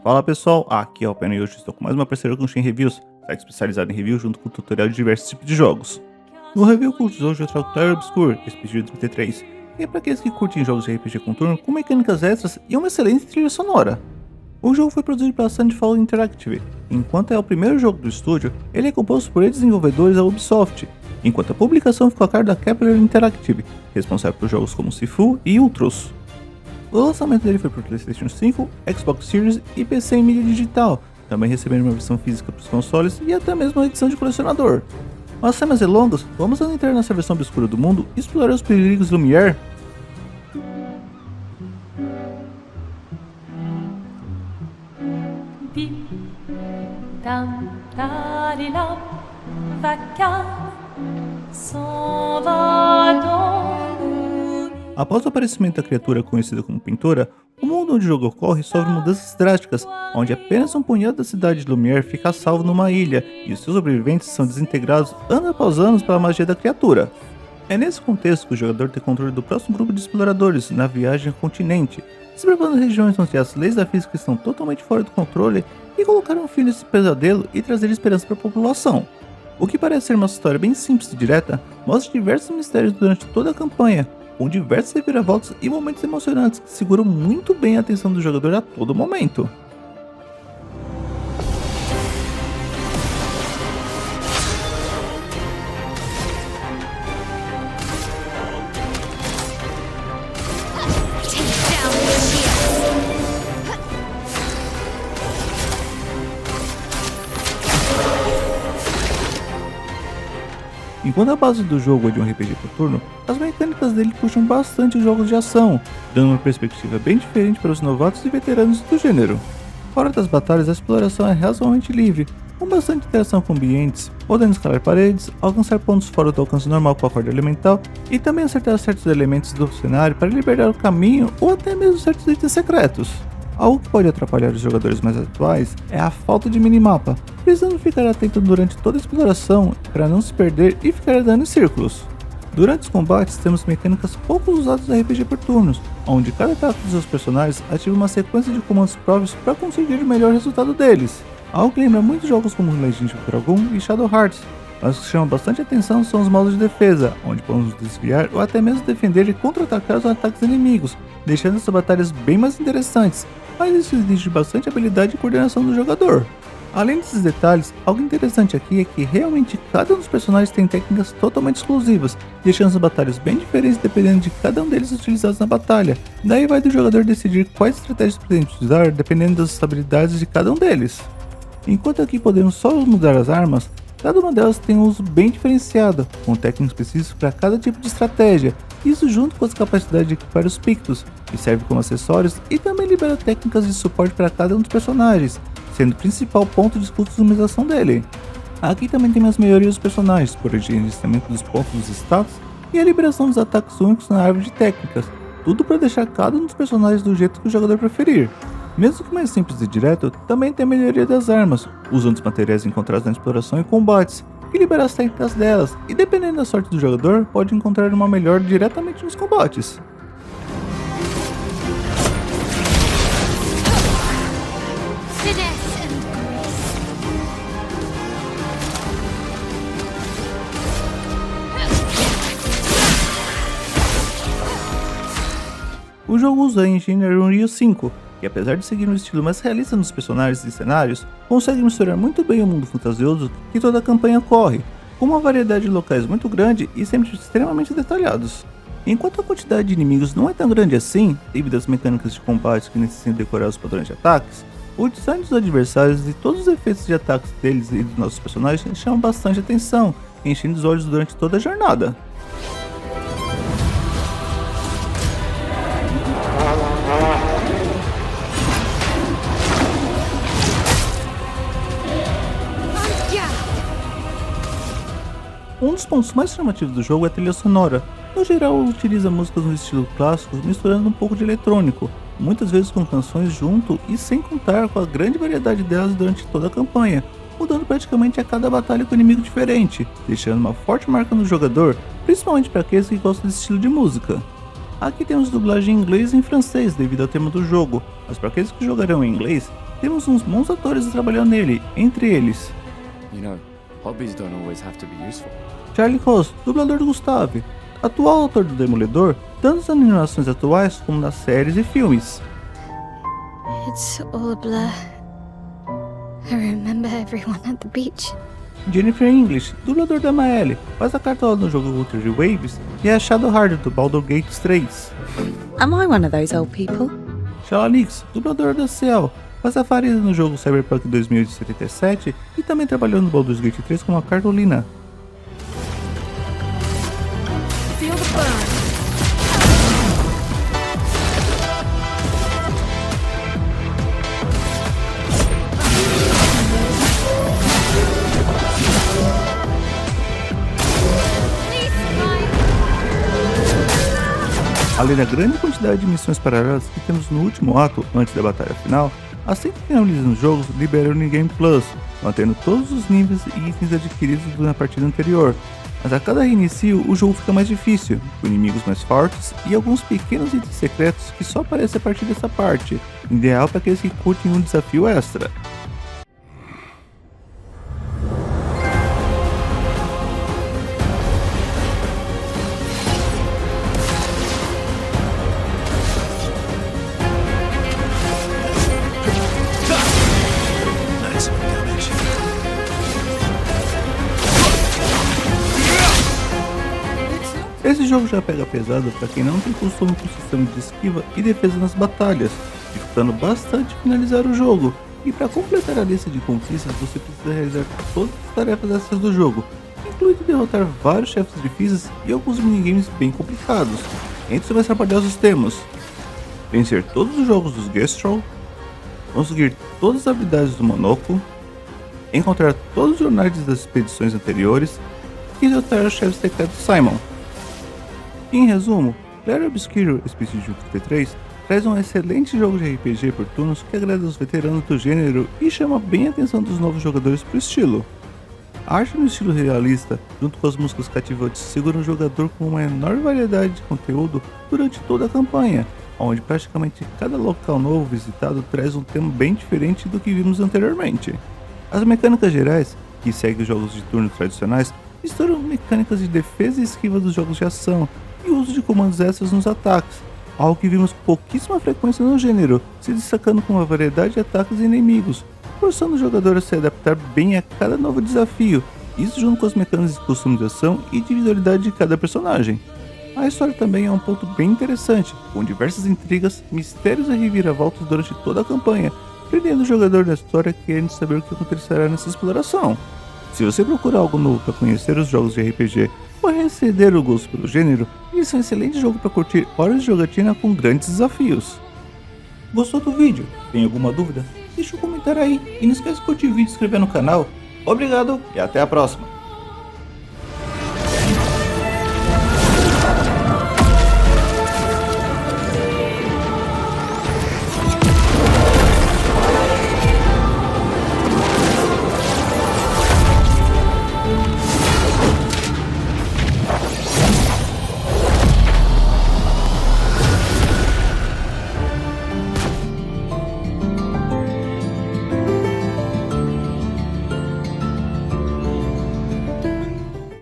Fala pessoal, aqui é o Pena e hoje estou com mais uma parceria com o Shin Reviews, site especializado em review junto com tutorial de diversos tipos de jogos. No review Cultos hoje eu trago Clair Obscur, RPG 33, e é para aqueles que curtem jogos de RPG com turno com mecânicas extras e uma excelente trilha sonora. O jogo foi produzido pela Sunfall Interactive, enquanto é o primeiro jogo do estúdio, ele é composto por desenvolvedores da Ubisoft, enquanto a publicação ficou a cargo da Kepler Interactive, responsável por jogos como Sifu e Ultros. O lançamento dele foi para o PlayStation 5, Xbox Series e PC em mídia digital, também recebendo uma versão física para os consoles e até mesmo uma edição de colecionador. Mas sem mais delongas, vamos entrar nessa versão obscura do mundo e explorar os perigos Lumière. Tam tarilam vaca s'en va dans le... Após o aparecimento da criatura conhecida como Pintora, o mundo onde o jogo ocorre sofre mudanças drásticas, onde apenas um punhado da cidade de Lumière fica salvo numa ilha, e os seus sobreviventes são desintegrados ano após ano pela magia da criatura. É nesse contexto que o jogador tem controle do próximo grupo de exploradores na viagem ao continente, desbravando regiões onde as leis da física estão totalmente fora do controle e colocar um fim nesse pesadelo e trazer esperança para a população. O que parece ser uma história bem simples e direta, mostra diversos mistérios durante toda a campanha, com diversas reviravoltas e momentos emocionantes que seguram muito bem a atenção do jogador a todo momento. Enquanto a base do jogo é de um RPG por turno, as mecânicas dele puxam bastante os jogos de ação, dando uma perspectiva bem diferente para os novatos e veteranos do gênero. Fora das batalhas, a exploração é razoavelmente livre, com bastante interação com ambientes, podendo escalar paredes, alcançar pontos fora do alcance normal com a corda elemental e também acertar certos elementos do cenário para liberar o caminho ou até mesmo certos itens secretos. Algo que pode atrapalhar os jogadores mais atuais é a falta de minimapa, precisando ficar atento durante toda a exploração para não se perder e ficar andando em círculos. Durante os combates temos mecânicas pouco usadas no RPG por turnos, onde cada ataque dos seus personagens ativa uma sequência de comandos próprios para conseguir o melhor resultado deles, algo que lembra muitos jogos como Legend of Dragon e Shadow Hearts, mas o que chama bastante atenção são os modos de defesa, onde podemos desviar ou até mesmo defender e contra-atacar os ataques inimigos, deixando essas batalhas bem mais interessantes, mas isso exige bastante habilidade e coordenação do jogador. Além desses detalhes, algo interessante aqui é que realmente cada um dos personagens tem técnicas totalmente exclusivas, deixando as batalhas bem diferentes dependendo de cada um deles utilizados na batalha. Daí vai do jogador decidir quais estratégias pretende usar dependendo das habilidades de cada um deles. Enquanto aqui podemos só mudar as armas, cada uma delas tem um uso bem diferenciado, com técnicas específicas para cada tipo de estratégia, isso junto com as capacidades de equipar os Pictos, que serve como acessórios e também libera técnicas de suporte para cada um dos personagens, sendo o principal ponto de customização dele. Aqui também tem as melhorias dos personagens, por gerenciamento dos pontos dos status e a liberação dos ataques únicos na árvore de técnicas, tudo para deixar cada um dos personagens do jeito que o jogador preferir. Mesmo que mais simples e direto, também tem a melhoria das armas, usando os materiais encontrados na exploração e combates, que libera as técnicas delas, e dependendo da sorte do jogador, pode encontrar uma melhor diretamente nos combates. O jogo usa a engine Unreal 5, que apesar de seguir um estilo mais realista nos personagens e cenários, consegue misturar muito bem o mundo fantasioso que toda a campanha corre, com uma variedade de locais muito grande e sempre extremamente detalhados. Enquanto a quantidade de inimigos não é tão grande assim, devido às mecânicas de combate que necessitam decorar os padrões de ataques, o design dos adversários e todos os efeitos de ataques deles e dos nossos personagens chamam bastante atenção, enchendo os olhos durante toda a jornada. Um dos pontos mais chamativos do jogo é a trilha sonora. No geral, utiliza músicas no estilo clássico, misturando um pouco de eletrônico, muitas vezes com canções junto e sem contar com a grande variedade delas durante toda a campanha, mudando praticamente a cada batalha com um inimigo diferente, deixando uma forte marca no jogador, principalmente para aqueles que gostam desse estilo de música. Aqui temos dublagem em inglês e em francês devido ao tema do jogo, mas para aqueles que jogarão em inglês, temos uns bons atores trabalhando nele, entre eles You know, hobbies don't always have to be useful. Charlie Cox, dublador do Gustavo, atual autor do Demolidor, tanto nas animações atuais como nas séries e filmes. It's all a blur. I remember everyone at the beach. Jennifer English, dublador da Maelle, faz a Cartola no jogo Wuthering Waves e é a Shadowheart do Baldur's Gate 3. Am I one of those old people? Shala Nix, dublador da Ciel, faz a Farida no jogo Cyberpunk 2077 e também trabalhou no Baldur's Gate 3 como a Cartolina. Feel the burn. Além da grande quantidade de missões paralelas que temos no último ato, antes da batalha final, assim que finalizam os jogos, libera o New Game Plus, mantendo todos os níveis e itens adquiridos na partida anterior. Mas a cada reinicio, o jogo fica mais difícil, com inimigos mais fortes e alguns pequenos itens secretos que só aparecem a partir dessa parte, ideal para aqueles que curtem um desafio extra. Esse jogo já pega pesado para quem não tem costume com o sistema de esquiva e defesa nas batalhas, dificultando bastante finalizar o jogo. E para completar a lista de conquistas, você precisa realizar todas as tarefas extras do jogo, incluindo derrotar vários chefes difíceis e alguns minigames bem complicados. Entre os mais trabalhosos temos vencer todos os jogos dos Gestral, conseguir todas as habilidades do Monoko, encontrar todos os jornais das expedições anteriores e derrotar o chefe secreto Simon. Em resumo, Clair Obscure Expedition 33 traz um excelente jogo de RPG por turnos que agrada os veteranos do gênero e chama bem a atenção dos novos jogadores pro estilo. A arte no estilo realista, junto com as músicas cativantes, segura o jogador com uma enorme variedade de conteúdo durante toda a campanha, onde praticamente cada local novo visitado traz um tema bem diferente do que vimos anteriormente. As mecânicas gerais, que seguem os jogos de turno tradicionais, misturam mecânicas de defesa e esquiva dos jogos de ação, e o uso de comandos extras nos ataques, algo que vimos com pouquíssima frequência no gênero, se destacando com uma variedade de ataques e inimigos, forçando o jogador a se adaptar bem a cada novo desafio, isso junto com as mecânicas de customização e individualidade de cada personagem. A história também é um ponto bem interessante, com diversas intrigas, mistérios e reviravoltas durante toda a campanha, prendendo o jogador na história querendo saber o que acontecerá nessa exploração. Se você procura algo novo para conhecer os jogos de RPG ou reacender o gosto pelo gênero, esse é um excelente jogo para curtir horas de jogatina com grandes desafios. Gostou do vídeo? Tem alguma dúvida? Deixa um comentário aí e não esquece de curtir o vídeo e se inscrever no canal. Obrigado e até a próxima!